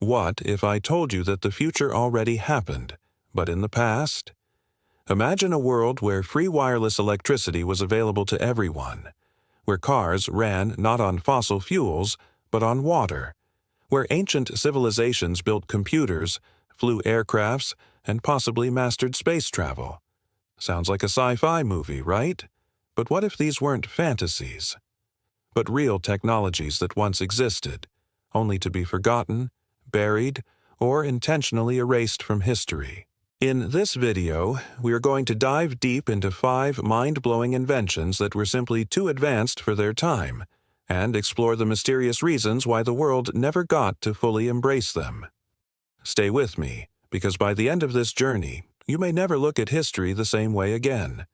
What if I told you that the future already happened, but in the past? Imagine a world where free wireless electricity was available to everyone, where cars ran not on fossil fuels, but on water, where ancient civilizations built computers, flew aircrafts, and possibly mastered space travel. Sounds like a sci-fi movie, right? But what if these weren't fantasies, but real technologies that once existed, only to be forgotten, buried, or intentionally erased from history? In this video, we are going to dive deep into 5 mind-blowing inventions that were simply too advanced for their time, and explore the mysterious reasons why the world never got to fully embrace them. Stay with me, because by the end of this journey, you may never look at history the same way again.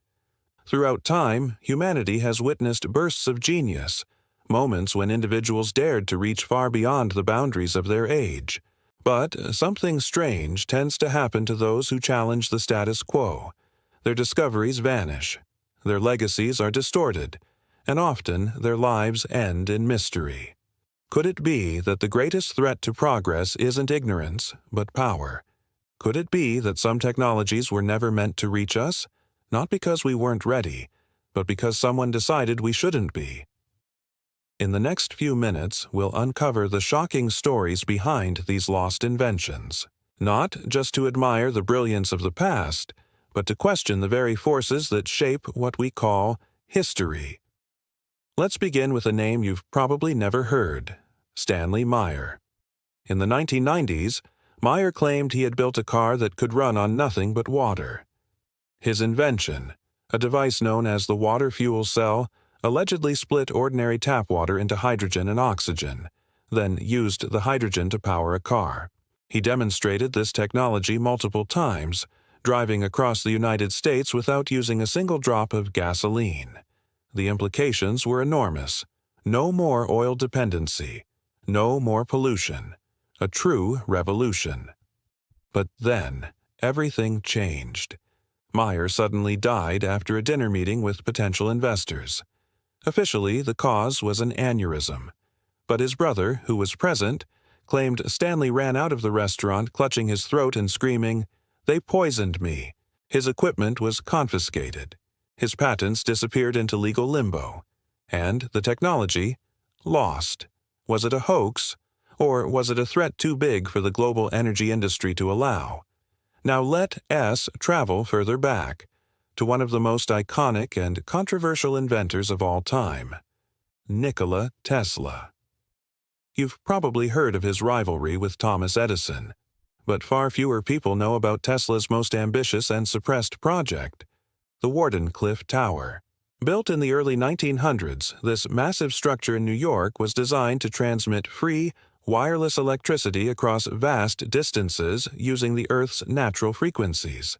Throughout time, humanity has witnessed bursts of genius, moments when individuals dared to reach far beyond the boundaries of their age. But something strange tends to happen to those who challenge the status quo. Their discoveries vanish, their legacies are distorted, and often their lives end in mystery. Could it be that the greatest threat to progress isn't ignorance, but power? Could it be that some technologies were never meant to reach us, not because we weren't ready, but because someone decided we shouldn't be? In the next few minutes, we'll uncover the shocking stories behind these lost inventions, not just to admire the brilliance of the past, but to question the very forces that shape what we call history. Let's begin with a name you've probably never heard: Stanley Meyer. In the 1990s, Meyer claimed he had built a car that could run on nothing but water. His invention, a device known as the water fuel cell, allegedly split ordinary tap water into hydrogen and oxygen, then used the hydrogen to power a car. He demonstrated this technology multiple times, driving across the United States without using a single drop of gasoline. The implications were enormous. No more oil dependency, no more pollution. A true revolution. But then, everything changed. Meyer suddenly died after a dinner meeting with potential investors. Officially, the cause was an aneurysm. But his brother, who was present, claimed Stanley ran out of the restaurant clutching his throat and screaming, "They poisoned me." His equipment was confiscated. His patents disappeared into legal limbo. And the technology, lost. Was it a hoax? Or was it a threat too big for the global energy industry to allow? Now let us travel further back, to one of the most iconic and controversial inventors of all time, Nikola Tesla. You've probably heard of his rivalry with Thomas Edison, but far fewer people know about Tesla's most ambitious and suppressed project, the Wardenclyffe Tower. Built in the early 1900s, this massive structure in New York was designed to transmit free, wireless electricity across vast distances using the Earth's natural frequencies.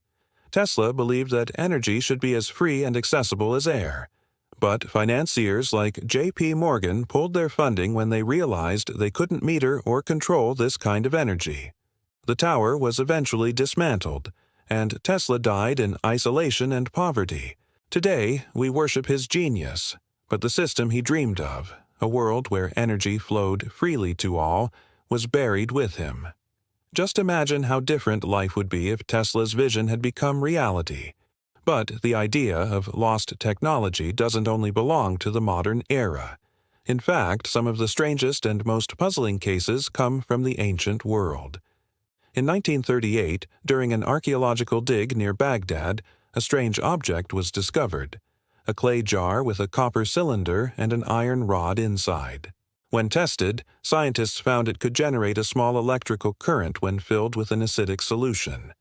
Tesla believed that energy should be as free and accessible as air. But financiers like J.P. Morgan pulled their funding when they realized they couldn't meter or control this kind of energy. The tower was eventually dismantled, and Tesla died in isolation and poverty. Today, we worship his genius, but the system he dreamed of, a world where energy flowed freely to all, was buried with him. Just imagine how different life would be if Tesla's vision had become reality. But the idea of lost technology doesn't only belong to the modern era. In fact, some of the strangest and most puzzling cases come from the ancient world. In 1938, during an archaeological dig near Baghdad, a strange object was discovered: a clay jar with a copper cylinder and an iron rod inside. When tested, scientists found it could generate a small electrical current when filled with an acidic solution.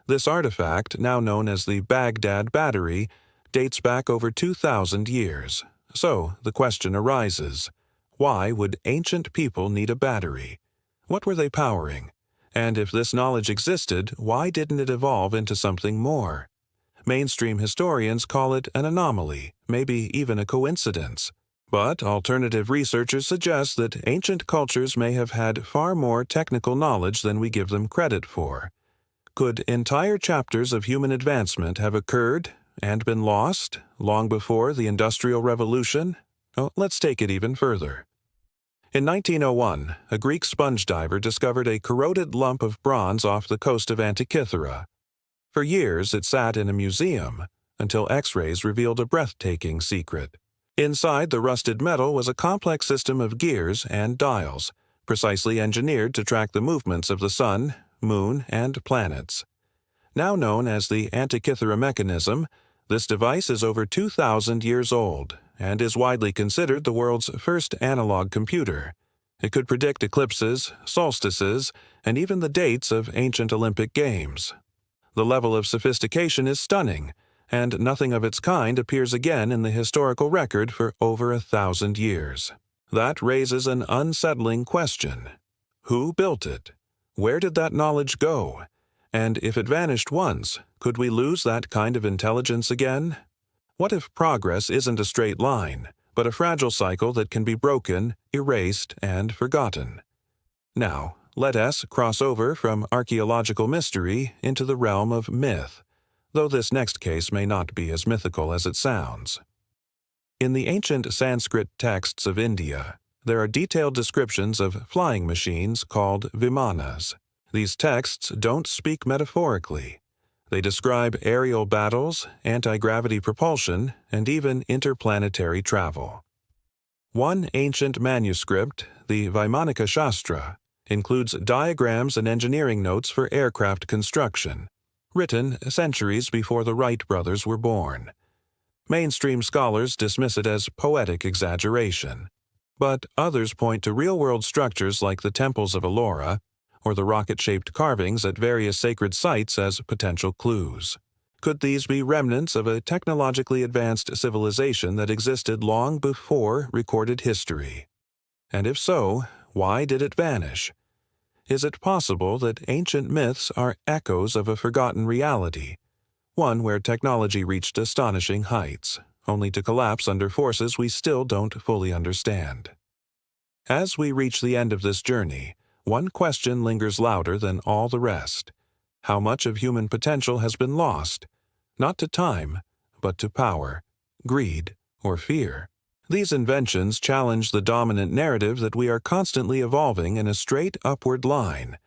This artifact, now known as the Baghdad Battery, dates back over 2,000 years. So the question arises, why would ancient people need a battery? What were they powering? And if this knowledge existed, why didn't it evolve into something more? Mainstream historians call it an anomaly, maybe even a coincidence. But alternative researchers suggest that ancient cultures may have had far more technical knowledge than we give them credit for. Could entire chapters of human advancement have occurred and been lost long before the Industrial Revolution? Well, let's take it even further. In 1901, a Greek sponge diver discovered a corroded lump of bronze off the coast of Antikythera. For years, it sat in a museum, until X-rays revealed a breathtaking secret. Inside the rusted metal was a complex system of gears and dials, precisely engineered to track the movements of the sun, moon, and planets. Now known as the Antikythera Mechanism, this device is over 2,000 years old and is widely considered the world's first analog computer. It could predict eclipses, solstices, and even the dates of ancient Olympic Games. The level of sophistication is stunning, and nothing of its kind appears again in the historical record for over 1,000 years. That raises an unsettling question. Who built it? Where did that knowledge go? And if it vanished once, could we lose that kind of intelligence again? What if progress isn't a straight line, but a fragile cycle that can be broken, erased, and forgotten? Now, let us cross over from archaeological mystery into the realm of myth, though this next case may not be as mythical as it sounds. In the ancient Sanskrit texts of India, there are detailed descriptions of flying machines called Vimanas. These texts don't speak metaphorically. They describe aerial battles, anti-gravity propulsion, and even interplanetary travel. One ancient manuscript, the Vaimanika Shastra, includes diagrams and engineering notes for aircraft construction, written centuries before the Wright brothers were born. Mainstream scholars dismiss it as poetic exaggeration, but others point to real-world structures like the temples of Ellora or the rocket-shaped carvings at various sacred sites as potential clues. Could these be remnants of a technologically advanced civilization that existed long before recorded history? And if so, why did it vanish? Is it possible that ancient myths are echoes of a forgotten reality, one where technology reached astonishing heights, only to collapse under forces we still don't fully understand? As we reach the end of this journey, one question lingers louder than all the rest. How much of human potential has been lost, not to time, but to power, greed, or fear? These inventions challenge the dominant narrative that we are constantly evolving in a straight upward line.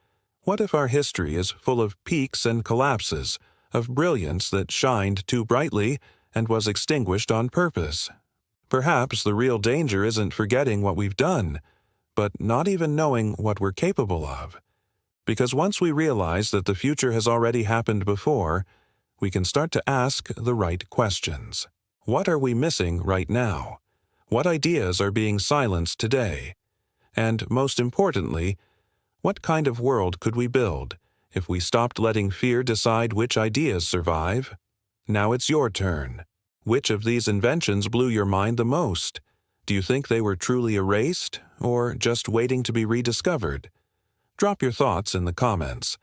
What if our history is full of peaks and collapses, of brilliance that shined too brightly and was extinguished on purpose? Perhaps the real danger isn't forgetting what we've done, but not even knowing what we're capable of. Because once we realize that the future has already happened before, we can start to ask the right questions. What are we missing right now? What ideas are being silenced today? And most importantly, what kind of world could we build if we stopped letting fear decide which ideas survive? Now it's your turn. Which of these inventions blew your mind the most? Do you think they were truly erased, or just waiting to be rediscovered? Drop your thoughts in the comments.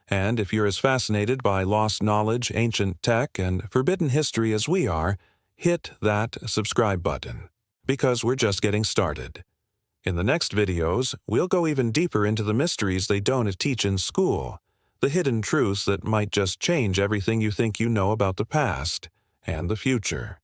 And if you're as fascinated by lost knowledge, ancient tech, and forbidden history as we are, hit that subscribe button, because we're just getting started. In the next videos, we'll go even deeper into the mysteries they don't teach in school, the hidden truths that might just change everything you think you know about the past and the future.